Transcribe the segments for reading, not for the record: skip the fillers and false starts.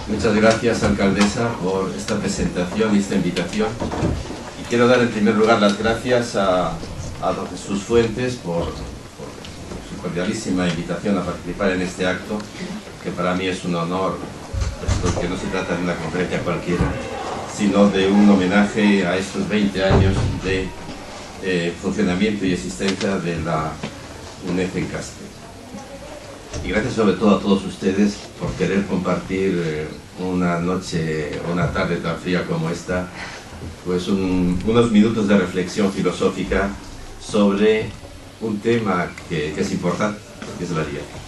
Muchas gracias, alcaldesa, por esta presentación y esta invitación. Y quiero dar en primer lugar las gracias a don Jesús Fuentes por su cordialísima invitación a participar en este acto, que para mí es un honor, puesto que no se trata de una conferencia cualquiera, sino de un homenaje a estos 20 años de funcionamiento y existencia de la UNED en Caspe. Y gracias sobre todo a todos ustedes por querer compartir una noche, una tarde tan fría como esta, pues unos minutos de reflexión filosófica sobre un tema que es importante, que es la libertad.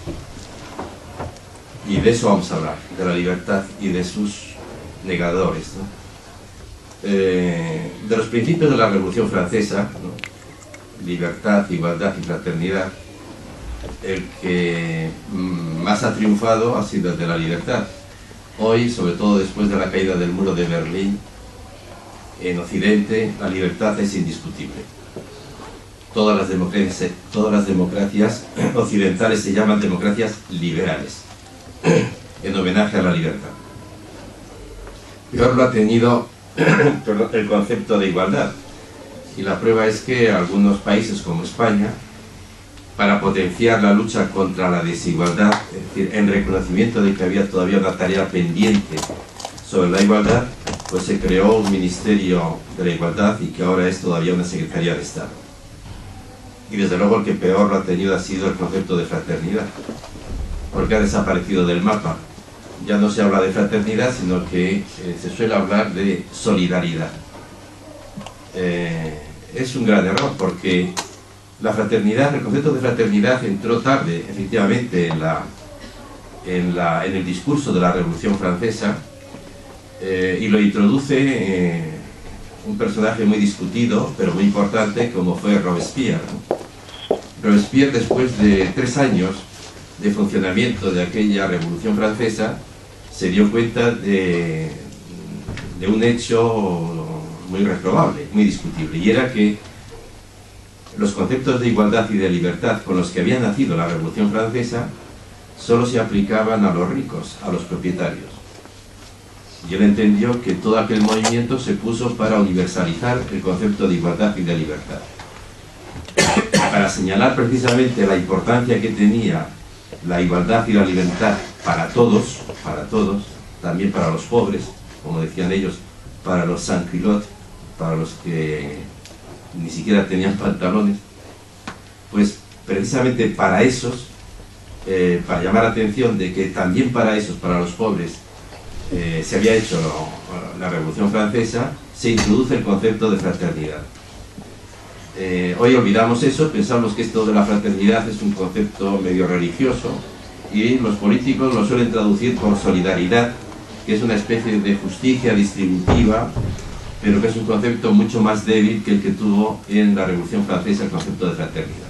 Y de eso vamos a hablar, de la libertad y de sus negadores, ¿no? De los principios de la Revolución Francesa, ¿no? Libertad, igualdad y fraternidad. El que más ha triunfado ha sido el de la libertad. Hoy, sobre todo después de la caída del muro de Berlín, en Occidente la libertad es indiscutible. Todas las democracias occidentales se llaman democracias liberales, en homenaje a la libertad. Peor lo ha tenido el concepto de igualdad, y la prueba es que algunos países como España, para potenciar la lucha contra la desigualdad, es decir, en reconocimiento de que había todavía una tarea pendiente sobre la igualdad, pues se creó un Ministerio de la Igualdad y que ahora es todavía una Secretaría de Estado. Y desde luego el que peor lo ha tenido ha sido el concepto de fraternidad, porque ha desaparecido del mapa. Ya no se habla de fraternidad, sino que se suele hablar de solidaridad. Es un gran error, porque la fraternidad, el concepto de fraternidad entró tarde, efectivamente, en el discurso de la Revolución Francesa, y lo introduce un personaje muy discutido, pero muy importante, como fue Robespierre, ¿no? Robespierre, después de 3 años de funcionamiento de aquella Revolución Francesa, se dio cuenta de un hecho muy reprobable, muy discutible, y era que los conceptos de igualdad y de libertad con los que había nacido la Revolución Francesa solo se aplicaban a los ricos, a los propietarios. Y él entendió que todo aquel movimiento se puso para universalizar el concepto de igualdad y de libertad, para señalar precisamente la importancia que tenía la igualdad y la libertad para todos, también para los pobres, como decían ellos, para los sans-culottes, para los que ni siquiera tenían pantalones. Pues precisamente para esos, para llamar la atención de que también para esos, para los pobres, se había hecho la Revolución Francesa, se introduce el concepto de fraternidad. Hoy olvidamos eso, pensamos que esto de la fraternidad es un concepto medio religioso, y los políticos lo suelen traducir por solidaridad, que es una especie de justicia distributiva, pero que es un concepto mucho más débil que el que tuvo en la Revolución Francesa el concepto de fraternidad.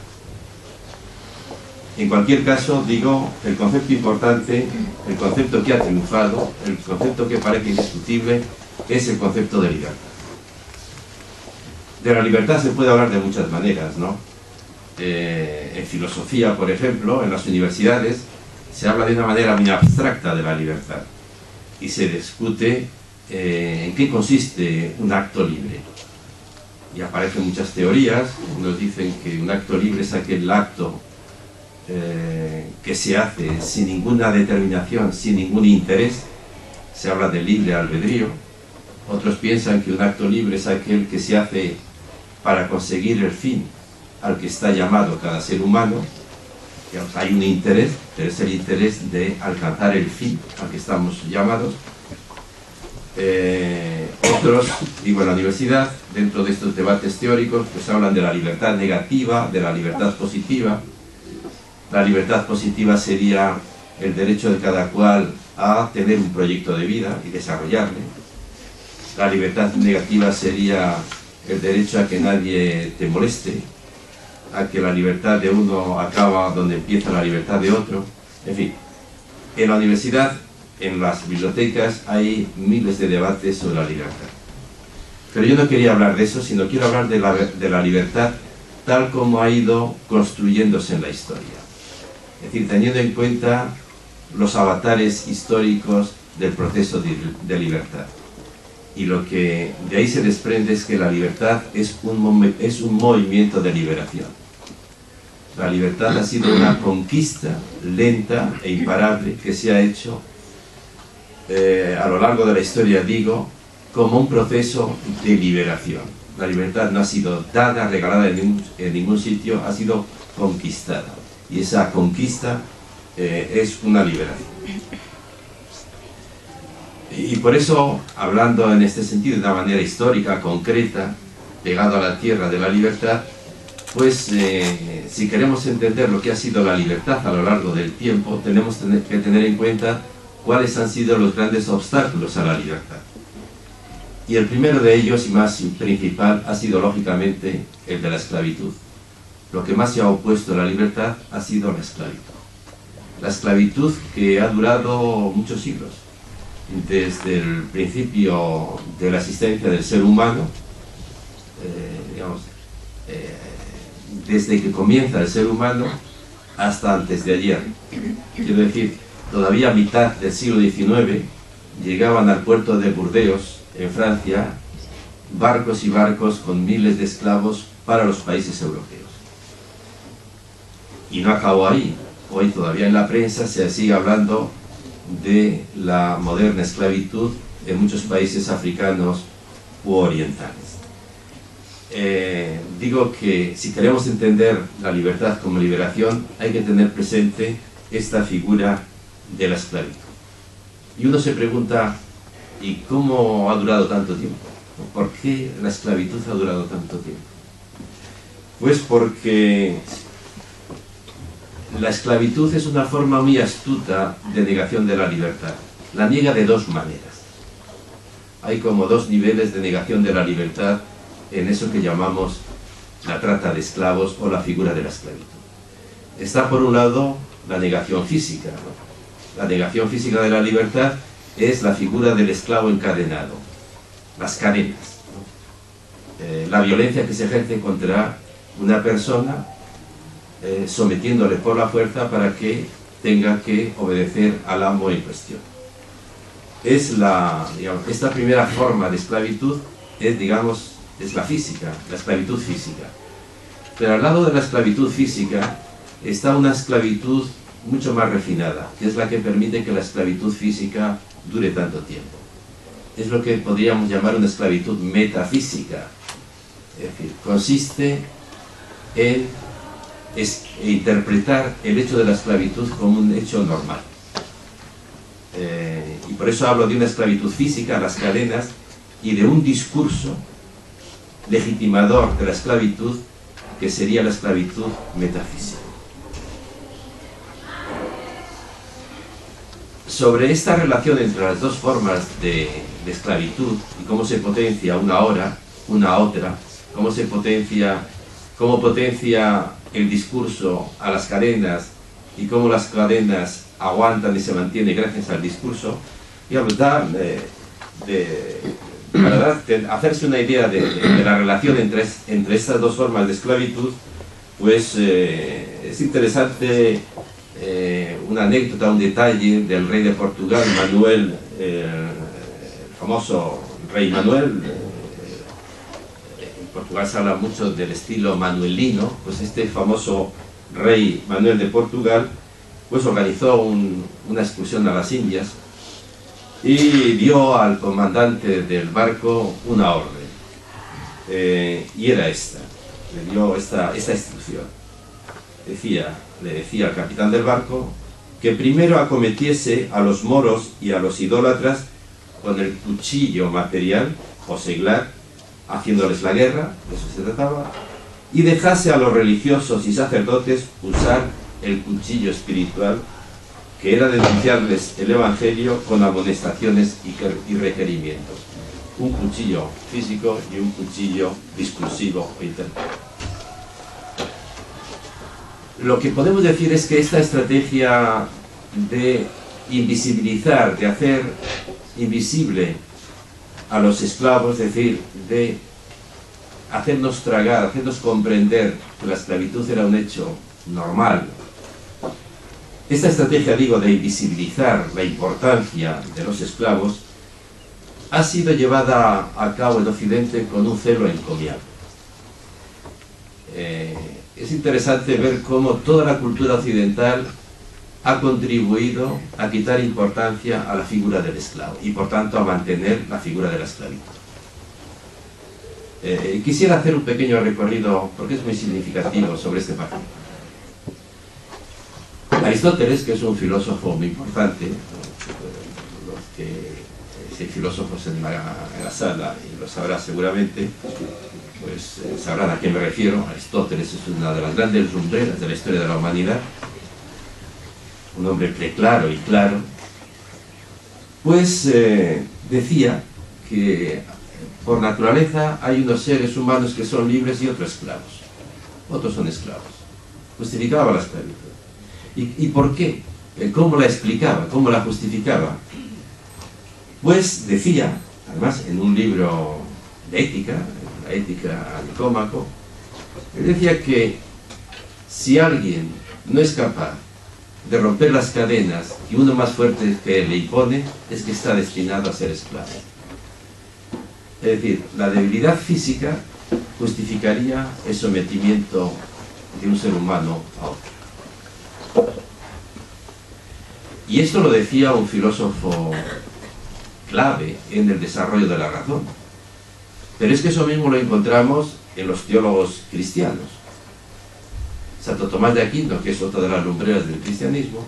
En cualquier caso, digo, el concepto importante, el concepto que ha triunfado, el concepto que parece indiscutible, es el concepto de libertad. De la libertad se puede hablar de muchas maneras, ¿no? En filosofía, por ejemplo, en las universidades, se habla de una manera muy abstracta de la libertad, y se discute en qué consiste un acto libre. Y aparecen muchas teorías. Unos dicen que un acto libre es aquel acto que se hace sin ninguna determinación, sin ningún interés. Se habla de libre albedrío. Otros piensan que un acto libre es aquel que se hace para conseguir el fin al que está llamado cada ser humano. Hay un interés, pero es el interés de alcanzar el fin al que estamos llamados. Otros, digo, en la universidad, dentro de estos debates teóricos, pues hablan de la libertad negativa, de la libertad positiva. La libertad positiva sería el derecho de cada cual a tener un proyecto de vida y desarrollarle. La libertad negativa sería el derecho a que nadie te moleste, a que la libertad de uno acaba donde empieza la libertad de otro. En fin, en la universidad, en las bibliotecas, hay miles de debates sobre la libertad. Pero yo no quería hablar de eso, sino quiero hablar de la libertad tal como ha ido construyéndose en la historia. Es decir, teniendo en cuenta los avatares históricos del proceso de libertad. Y lo que de ahí se desprende es que la libertad es un movimiento de liberación. La libertad ha sido una conquista lenta e imparable que se ha hecho a lo largo de la historia, digo, como un proceso de liberación. La libertad no ha sido dada, regalada en ningún sitio, ha sido conquistada. Y esa conquista es una liberación. Y por eso, hablando en este sentido de una manera histórica, concreta, pegado a la tierra de la libertad, pues si queremos entender lo que ha sido la libertad a lo largo del tiempo, tenemos que tener en cuenta cuáles han sido los grandes obstáculos a la libertad. Y el primero de ellos, y más principal, ha sido lógicamente el de la esclavitud. Lo que más se ha opuesto a la libertad ha sido la esclavitud. La esclavitud que ha durado muchos siglos, desde el principio de la existencia del ser humano, desde que comienza el ser humano hasta antes de ayer. Quiero decir, todavía a mitad del siglo XIX llegaban al puerto de Burdeos, en Francia, barcos y barcos con miles de esclavos para los países europeos. Y no acabó ahí. Hoy todavía en la prensa se sigue hablando de la moderna esclavitud en muchos países africanos u orientales. Digo que si queremos entender la libertad como liberación, hay que tener presente esta figura de la esclavitud. Y uno se pregunta, ¿y cómo ha durado tanto tiempo? ¿Por qué la esclavitud ha durado tanto tiempo? Pues porque la esclavitud es una forma muy astuta de negación de la libertad. La niega de dos maneras. Hay como dos niveles de negación de la libertad en eso que llamamos la trata de esclavos o la figura de la esclavitud. Está por un lado la negación física, ¿no? La negación física de la libertad es la figura del esclavo encadenado, las cadenas, ¿no? La violencia que se ejerce contra una persona sometiéndole por la fuerza para que tenga que obedecer al amo en cuestión. Es esta primera forma de esclavitud es la física, la esclavitud física. Pero al lado de la esclavitud física está una esclavitud mucho más refinada, que es la que permite que la esclavitud física dure tanto tiempo. Es lo que podríamos llamar una esclavitud metafísica. Es decir, consiste en interpretar el hecho de la esclavitud como un hecho normal. Y por eso hablo de una esclavitud física, las cadenas, y de un discurso legitimador de la esclavitud, que sería la esclavitud metafísica. Sobre esta relación entre las dos formas de esclavitud y cómo se potencia una otra, cómo potencia el discurso a las cadenas y cómo las cadenas aguantan y se mantienen gracias al discurso, para hacerse una idea de la relación entre estas dos formas de esclavitud, pues es interesante una anécdota, un detalle del rey de Portugal, Manuel, el famoso rey Manuel. En Portugal se habla mucho del estilo manuelino. Pues este famoso rey Manuel de Portugal pues organizó una excursión a las Indias y dio al comandante del barco una orden, y era esta, le dio esta instrucción. Le decía al capitán del barco que primero acometiese a los moros y a los idólatras con el cuchillo material o seglar, haciéndoles la guerra, de eso se trataba, y dejase a los religiosos y sacerdotes usar el cuchillo espiritual, que era denunciarles el Evangelio con amonestaciones y requerimientos. Un cuchillo físico y un cuchillo discursivo o intelectual. Lo que podemos decir es que esta estrategia de invisibilizar, de hacer invisible a los esclavos, es decir, de hacernos tragar, hacernos comprender que la esclavitud era un hecho normal, Esta estrategia, digo, de invisibilizar la importancia de los esclavos ha sido llevada a cabo en Occidente con un celo encomiable. Es interesante ver cómo toda la cultura occidental ha contribuido a quitar importancia a la figura del esclavo y por tanto a mantener la figura de la esclavitud. Quisiera hacer un pequeño recorrido, porque es muy significativo, sobre este partido. Aristóteles, que es un filósofo muy importante, los que si hay filósofos en la sala, y lo sabrá seguramente, pues sabrán a quién me refiero. Aristóteles es una de las grandes lumbreras de la historia de la humanidad, un hombre preclaro y claro, pues decía que por naturaleza hay unos seres humanos que son libres y otros esclavos. Otros son esclavos. Justificaba la esclavitud. ¿Y por qué? ¿Cómo la explicaba? ¿Cómo la justificaba? Pues decía, además en un libro de ética, la Ética a Nicómaco, él decía que si alguien no es capaz de romper las cadenas que uno más fuerte que él le impone, es que está destinado a ser esclavo. Es decir, la debilidad física justificaría el sometimiento de un ser humano a otro. Y esto lo decía un filósofo clave en el desarrollo de la razón. Pero es que eso mismo lo encontramos en los teólogos cristianos. Santo Tomás de Aquino, que es otra de las lumbreras del cristianismo,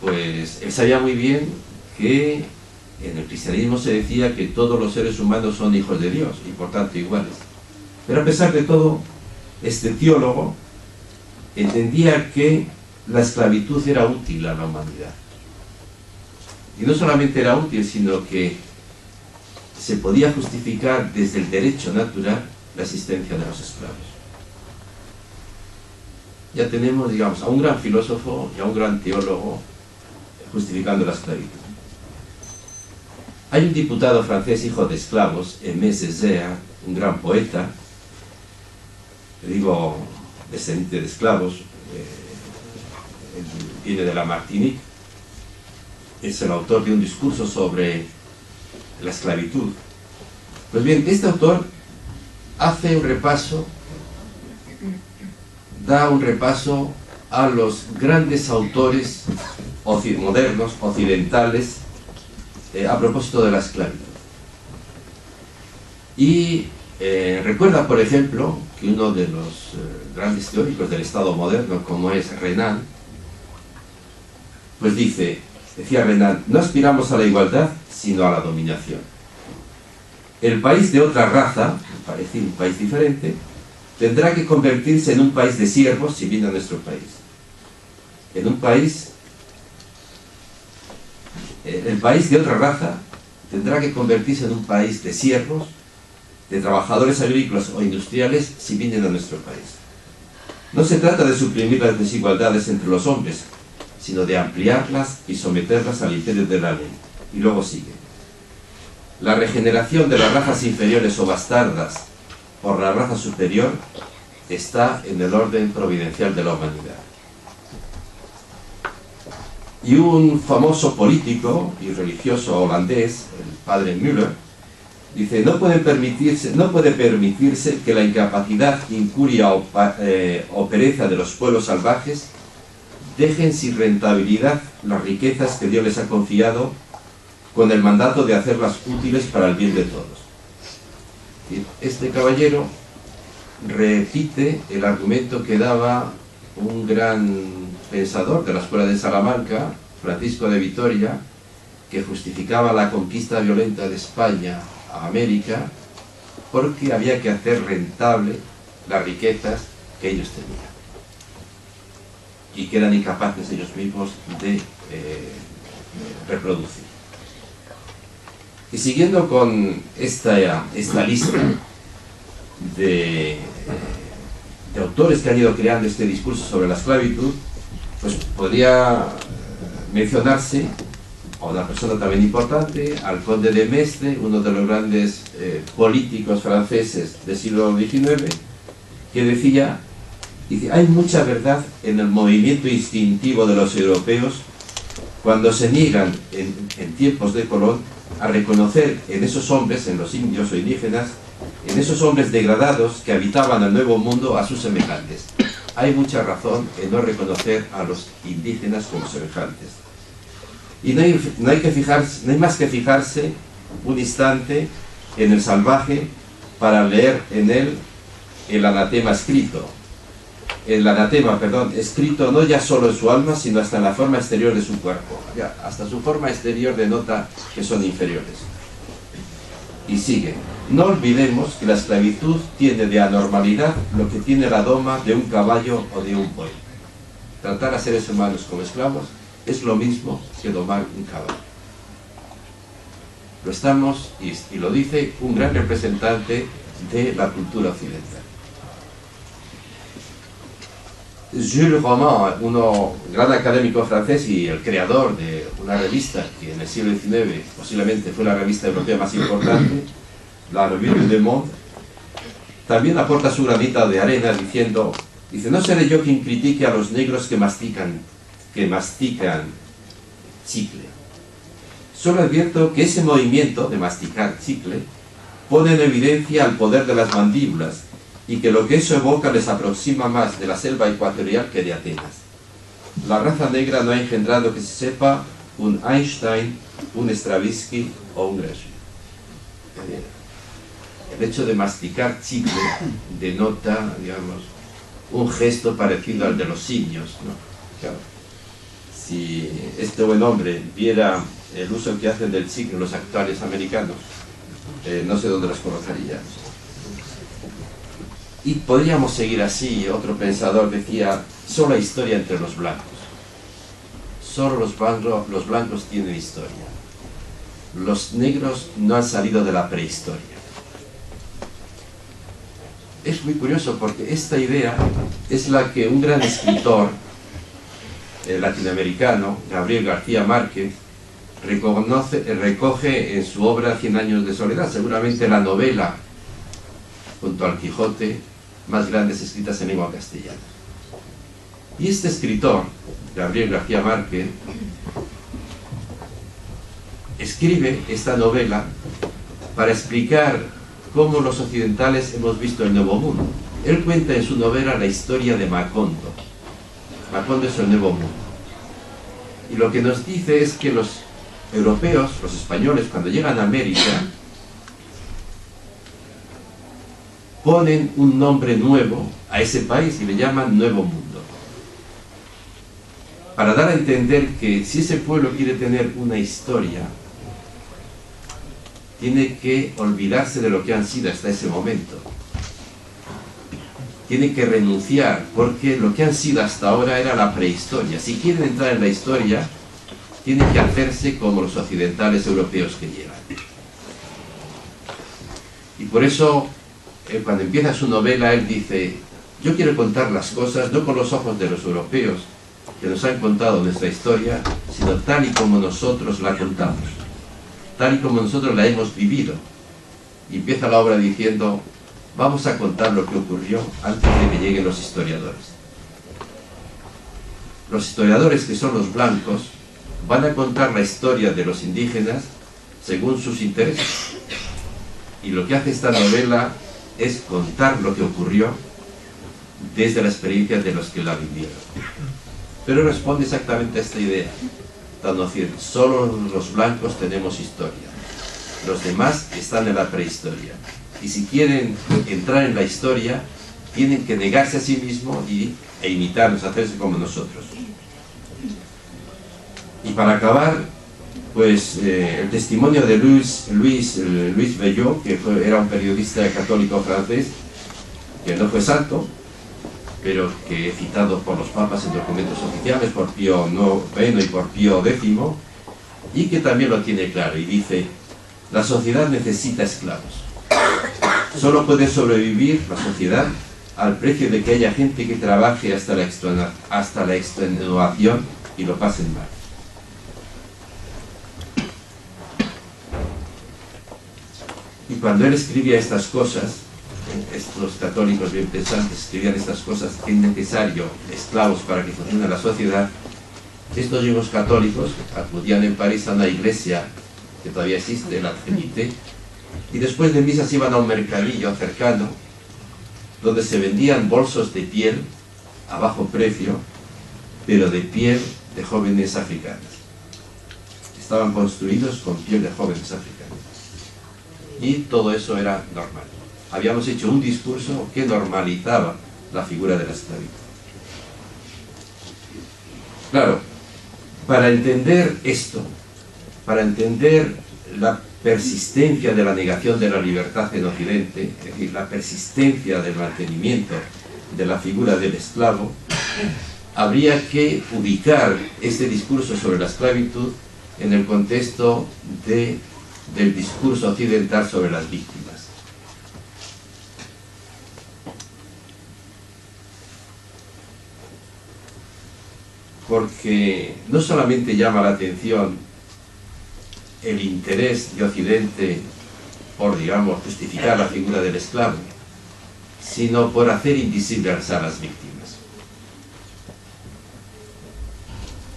pues él sabía muy bien que en el cristianismo se decía que todos los seres humanos son hijos de Dios y por tanto iguales. Pero a pesar de todo, este teólogo entendía que la esclavitud era útil a la humanidad. Y no solamente era útil, sino que se podía justificar desde el derecho natural la existencia de los esclavos. Ya tenemos, digamos, a un gran filósofo y a un gran teólogo justificando la esclavitud. Hay un diputado francés hijo de esclavos, Aimé Césaire, un gran poeta, digo, descendiente de esclavos, viene de la Martinique, es el autor de un discurso sobre la esclavitud. Pues bien, este autor hace un repaso, da un repaso a los grandes autores modernos, occidentales, a propósito de la esclavitud. Y recuerda, por ejemplo, que uno de los grandes teóricos del Estado moderno, como es Renan, pues decía Renan, no aspiramos a la igualdad, sino a la dominación. El país de otra raza, parece un país diferente, tendrá que convertirse en un país de siervos si viene a nuestro país. En un país, el país de otra raza tendrá que convertirse en un país de siervos, de trabajadores agrícolas o industriales si vienen a nuestro país. No se trata de suprimir las desigualdades entre los hombres, sino de ampliarlas y someterlas al imperio de la ley. Y luego sigue. La regeneración de las razas inferiores o bastardas por la raza superior está en el orden providencial de la humanidad. Y un famoso político y religioso holandés, el padre Müller, dice, no puede permitirse que la incapacidad, incuria o pereza de los pueblos salvajes dejen sin rentabilidad las riquezas que Dios les ha confiado con el mandato de hacerlas útiles para el bien de todos. Este caballero repite el argumento que daba un gran pensador de la escuela de Salamanca, Francisco de Vitoria, que justificaba la conquista violenta de España a América porque había que hacer rentable las riquezas que ellos tenían y que eran incapaces ellos mismos de reproducir. Y siguiendo con esta lista de autores que han ido creando este discurso sobre la esclavitud, pues podría mencionarse a una persona también importante, al conde de Maistre, uno de los grandes políticos franceses del siglo XIX, que decía, Dice, hay mucha verdad en el movimiento instintivo de los europeos cuando se niegan en tiempos de Colón a reconocer en esos hombres, en los indios o indígenas, en esos hombres degradados que habitaban el Nuevo Mundo a sus semejantes. Hay mucha razón en no reconocer a los indígenas como semejantes. Y no hay más que fijarse un instante en el salvaje para leer en él el anatema escrito. El anatema, perdón, escrito no ya solo en su alma, sino hasta en la forma exterior de su cuerpo. Ya, hasta su forma exterior denota que son inferiores. Y sigue. No olvidemos que la esclavitud tiene de anormalidad lo que tiene la doma de un caballo o de un buey. Tratar a seres humanos como esclavos es lo mismo que domar un caballo. Lo estamos, y lo dice un gran representante de la cultura occidental. Jules Roman, un gran académico francés y el creador de una revista que en el siglo XIX posiblemente fue la revista europea más importante, la Revue du Monde, también aporta su granita de arena diciendo, no seré yo quien critique a los negros que mastican chicle. Solo advierto que ese movimiento de masticar chicle pone en evidencia el poder de las mandíbulas y que lo que eso evoca les aproxima más de la selva ecuatorial que de Atenas. La raza negra no ha engendrado que se sepa un Einstein, un Stravinsky o un Gershwin. El hecho de masticar chicle denota, digamos, un gesto parecido al de los simios, ¿no? Claro. Si este buen hombre viera el uso que hacen del chicle los actuales americanos, no sé dónde los colocaría. Y podríamos seguir así. Otro pensador decía, solo hay historia entre los blancos. Solo los blancos tienen historia. Los negros no han salido de la prehistoria. Es muy curioso porque esta idea es la que un gran escritor latinoamericano, Gabriel García Márquez, recoge en su obra Cien años de soledad, seguramente la novela, junto al Quijote, más grandes escritas en lengua castellana. Y este escritor, Gabriel García Márquez, escribe esta novela para explicar cómo los occidentales hemos visto el Nuevo Mundo. Él cuenta en su novela la historia de Macondo. Macondo es el Nuevo Mundo. Y lo que nos dice es que los europeos, los españoles, cuando llegan a América, ponen un nombre nuevo a ese país y le llaman Nuevo Mundo. Para dar a entender que si ese pueblo quiere tener una historia, tiene que olvidarse de lo que han sido hasta ese momento. Tiene que renunciar, porque lo que han sido hasta ahora era la prehistoria. Si quieren entrar en la historia, tienen que hacerse como los occidentales europeos que llegan. Y por eso, cuando empieza su novela, él dice, yo quiero contar las cosas no con los ojos de los europeos que nos han contado nuestra historia, sino tal y como nosotros la contamos, tal y como nosotros la hemos vivido. Y empieza la obra diciendo, vamos a contar lo que ocurrió antes de que lleguen los historiadores. Los historiadores, que son los blancos, van a contar la historia de los indígenas según sus intereses. Y lo que hace esta novela es contar lo que ocurrió desde la experiencia de los que la vivieron. Pero responde exactamente a esta idea. Dando decir, solo los blancos tenemos historia. Los demás están en la prehistoria. Y si quieren entrar en la historia, tienen que negarse a sí mismos e imitarnos, hacerse como nosotros. Y para acabar, pues el testimonio de Louis Bellot, que era un periodista católico francés, que no fue santo, pero que citado por los papas en documentos oficiales, por Pío IX y por Pío X, y que también lo tiene claro, y dice, la sociedad necesita esclavos. Solo puede sobrevivir la sociedad al precio de que haya gente que trabaje hasta la extenuación y lo pasen mal. Y cuando él escribía estas cosas, estos católicos bien pensantes escribían estas cosas, que es necesario esclavos para que funcione la sociedad, estos mismos católicos acudían en París a una iglesia que todavía existe, la Trinité, y después de misa se iban a un mercadillo cercano, donde se vendían bolsos de piel a bajo precio, pero de piel de jóvenes africanas. Estaban construidos con piel de jóvenes africanos. Y todo eso era normal. Habíamos hecho un discurso que normalizaba la figura de la esclavitud. Claro, para entender esto, para entender la persistencia de la negación de la libertad en Occidente, es decir, la persistencia del mantenimiento de la figura del esclavo, habría que ubicar este discurso sobre la esclavitud en el contexto del discurso occidental sobre las víctimas. Porque no solamente llama la atención el interés de Occidente por, digamos, justificar la figura del esclavo, sino por hacer invisibles a las víctimas.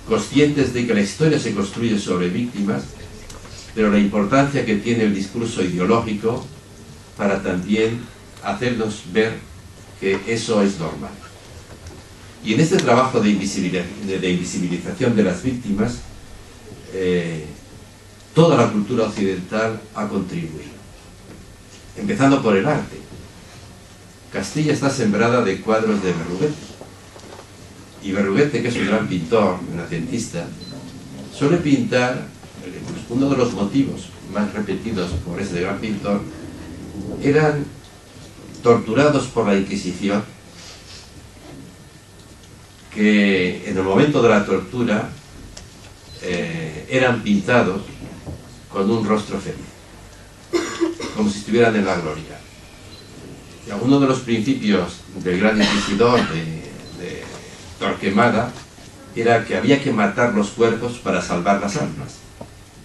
Conscientes de que la historia se construye sobre víctimas, pero la importancia que tiene el discurso ideológico para también hacernos ver que eso es normal. Y en este trabajo de invisibilización de las víctimas, toda la cultura occidental ha contribuido, empezando por el arte. Castilla está sembrada de cuadros de Berruguete, y Berruguete, que es un gran pintor, renacentista, suele pintar, uno de los motivos más repetidos por ese gran pintor, eran torturados por la Inquisición, que en el momento de la tortura eran pintados con un rostro feliz, como si estuvieran en la gloria. Y uno de los principios del gran inquisidor de Torquemada era que había que matar los cuerpos para salvar las almas.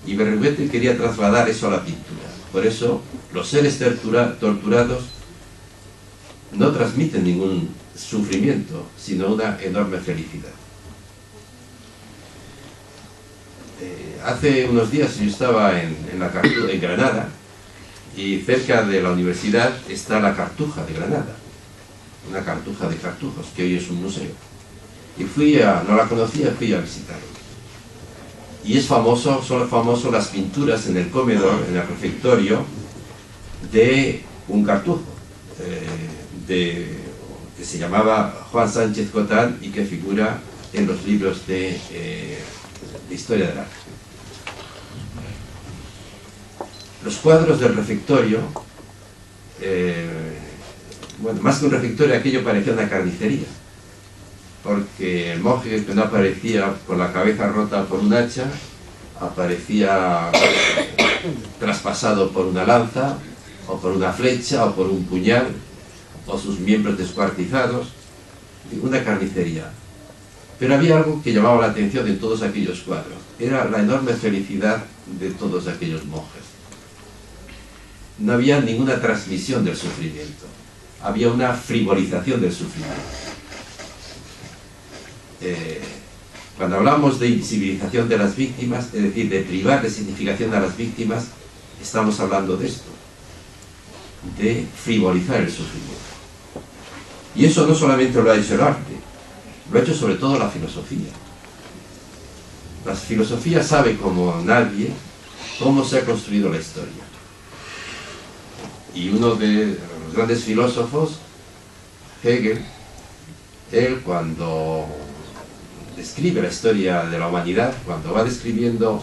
Y Berruguete quería trasladar eso a la pintura. Por eso los seres torturados no transmiten ningún sufrimiento, sino una enorme felicidad. Hace unos días yo estaba en Granada, y cerca de la universidad está la Cartuja de Granada, una cartuja de cartujos, que hoy es un museo. Y no la conocía, fui a visitarlo. Y son famosas las pinturas en el comedor, en el refectorio, de un cartujo, que se llamaba Juan Sánchez Cotán y que figura en los libros de historia del arte. Los cuadros del refectorio, bueno, más que un refectorio, aquello parecía una carnicería, porque el monje que no aparecía con la cabeza rota por un hacha, aparecía traspasado por una lanza, o por una flecha, o por un puñal, o sus miembros descuartizados, una carnicería. Pero había algo que llamaba la atención de todos aquellos cuadros, era la enorme felicidad de todos aquellos monjes. No había ninguna transmisión del sufrimiento, había una frivolización del sufrimiento. Cuando hablamos de invisibilización de las víctimas, es decir, de privar de significación a las víctimas, estamos hablando de esto, de frivolizar el sufrimiento. Y eso no solamente lo ha hecho el arte, lo ha hecho sobre todo la filosofía. La filosofía sabe como nadie cómo se ha construido la historia. Y uno de los grandes filósofos, Hegel, él cuando describe la historia de la humanidad, cuando va describiendo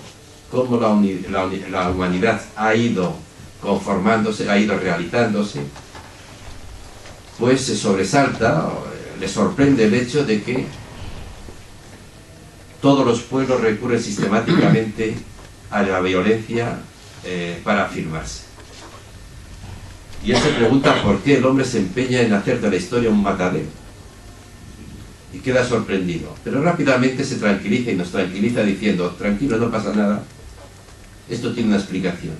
cómo la humanidad ha ido conformándose, ha ido realizándose, pues se sobresalta, le sorprende el hecho de que todos los pueblos recurren sistemáticamente a la violencia para afirmarse. Y él se pregunta por qué el hombre se empeña en hacer de la historia un matadero. Y queda sorprendido. Pero rápidamente se tranquiliza y nos tranquiliza diciendo, tranquilo, no pasa nada. Esto tiene una explicación.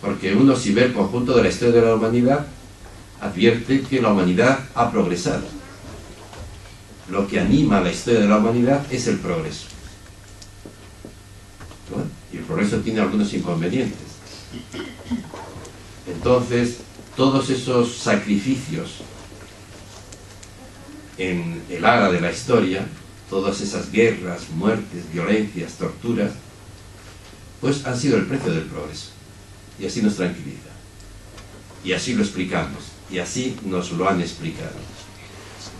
Porque uno, si ve el conjunto de la historia de la humanidad, advierte que la humanidad ha progresado. Lo que anima la historia de la humanidad es el progreso. Bueno, y el progreso tiene algunos inconvenientes. Entonces, todos esos sacrificios en el ara de la historia, todas esas guerras, muertes, violencias, torturas, pues han sido el precio del progreso. Y así nos tranquiliza. Y así lo explicamos. Y así nos lo han explicado.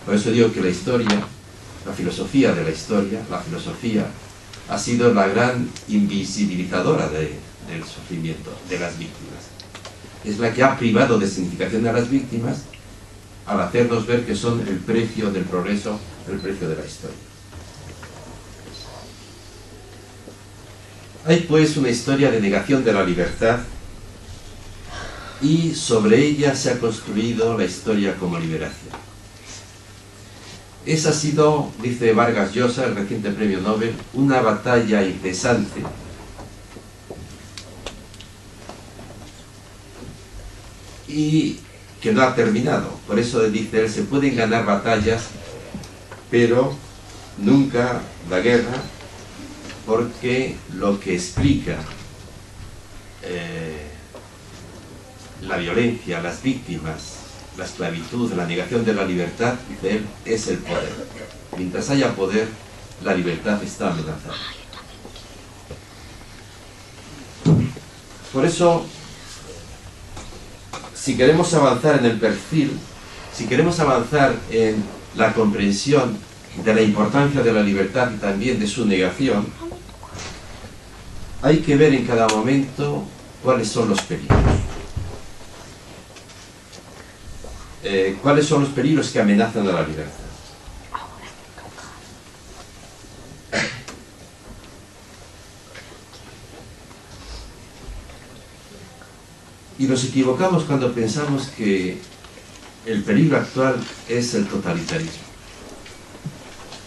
Por eso digo que la historia, la filosofía de la historia, la filosofía ha sido la gran invisibilizadora del sufrimiento de las víctimas. Es la que ha privado de significación a las víctimas al hacernos ver que son el precio del progreso, el precio de la historia. Hay pues una historia de negación de la libertad y sobre ella se ha construido la historia como liberación. Esa ha sido, dice Vargas Llosa, el reciente premio Nobel, una batalla incesante y que no ha terminado. Por eso dice él, se pueden ganar batallas, pero nunca la guerra, porque lo que explica la violencia, las víctimas, la esclavitud, la negación de la libertad, dice él, es el poder. Mientras haya poder, la libertad está amenazada. Por eso, si queremos avanzar en el perfil, si queremos avanzar en la comprensión de la importancia de la libertad y también de su negación, hay que ver en cada momento cuáles son los peligros. ¿Cuáles son los peligros que amenazan a la libertad? Y nos equivocamos cuando pensamos que el peligro actual es el totalitarismo.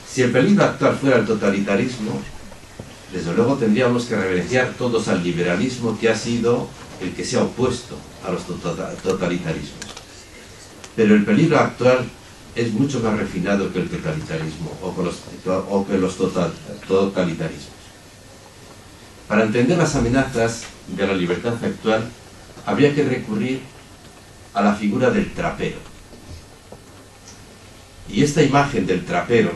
Si el peligro actual fuera el totalitarismo, desde luego tendríamos que reverenciar todos al liberalismo, que ha sido el que se ha opuesto a los totalitarismos. Pero el peligro actual es mucho más refinado que el totalitarismo o que los totalitarismos. Para entender las amenazas de la libertad actual, habría que recurrir a la figura del trapero. Y esta imagen del trapero,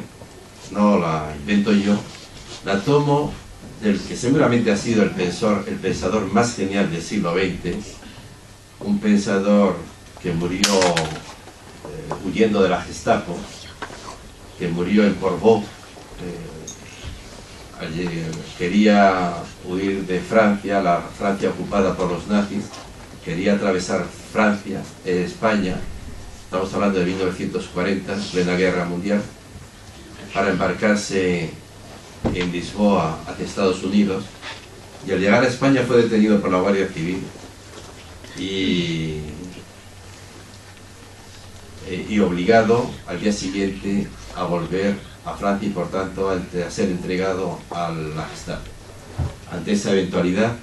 no la invento yo, la tomo del que seguramente ha sido el pensador más genial del siglo XX, un pensador que murió huyendo de la Gestapo, que murió en Portbou, quería huir de Francia, la Francia ocupada por los nazis, quería atravesar Francia, España, estamos hablando de 1940, plena guerra mundial, para embarcarse en Lisboa hacia Estados Unidos, y al llegar a España fue detenido por la Guardia Civil y obligado al día siguiente a volver a Francia y por tanto a ser entregado a la Gestapo. Ante esa eventualidad,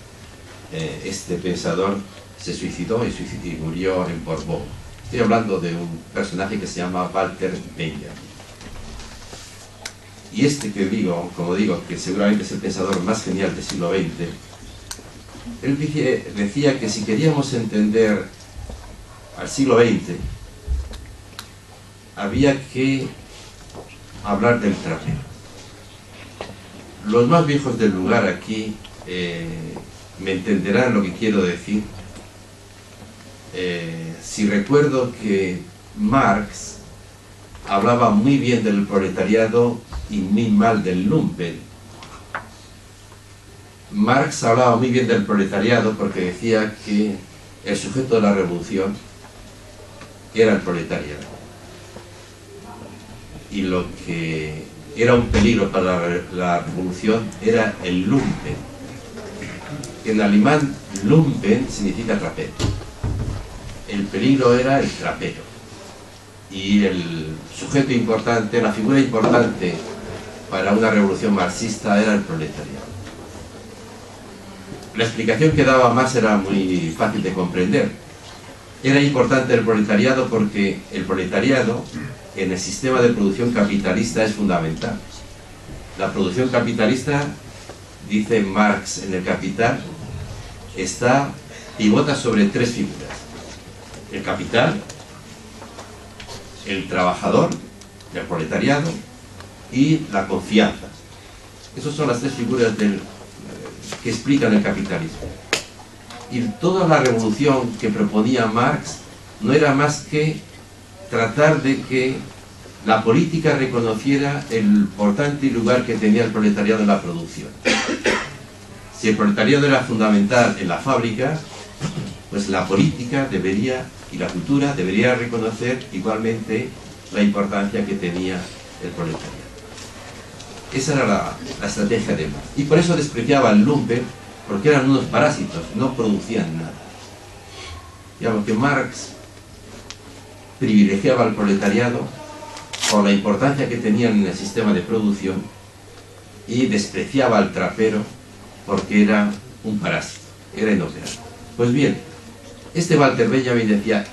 este pensador se suicidó y murió en Portbou. Estoy hablando de un personaje que se llama Walter Benjamin. Y este que digo, como digo, que seguramente es el pensador más genial del siglo XX, él decía que si queríamos entender al siglo XX, había que hablar del trapero. Los más viejos del lugar aquí me entenderán lo que quiero decir. Si recuerdo que Marx hablaba muy bien del proletariado y muy mal del lumpen. Marx hablaba muy bien del proletariado porque decía que el sujeto de la revolución era el proletariado. Y lo que era un peligro para la revolución era el lumpen. En alemán, lumpen significa trapero. El peligro era el trapero. Y el sujeto importante, la figura importante para una revolución marxista era el proletariado. La explicación que daba Marx era muy fácil de comprender. Era importante el proletariado porque el proletariado en el sistema de producción capitalista es fundamental. La producción capitalista, dice Marx en el Capital, pivota sobre tres figuras: el capital, el trabajador, el proletariado y la confianza. Esas son las tres figuras que explican el capitalismo. Y toda la revolución que proponía Marx no era más que tratar de que la política reconociera el importante lugar que tenía el proletariado en la producción. Si el proletariado era fundamental en la fábrica, pues la política debería, y la cultura debería reconocer igualmente la importancia que tenía el proletariado. Esa era la estrategia de Marx. Y por eso despreciaba el lumpen, porque eran unos parásitos, no producían nada. Digamos que Marx privilegiaba al proletariado por la importancia que tenían en el sistema de producción y despreciaba al trapero porque era un parásito, era inoperante. Pues bien, este Walter Benjamin decía,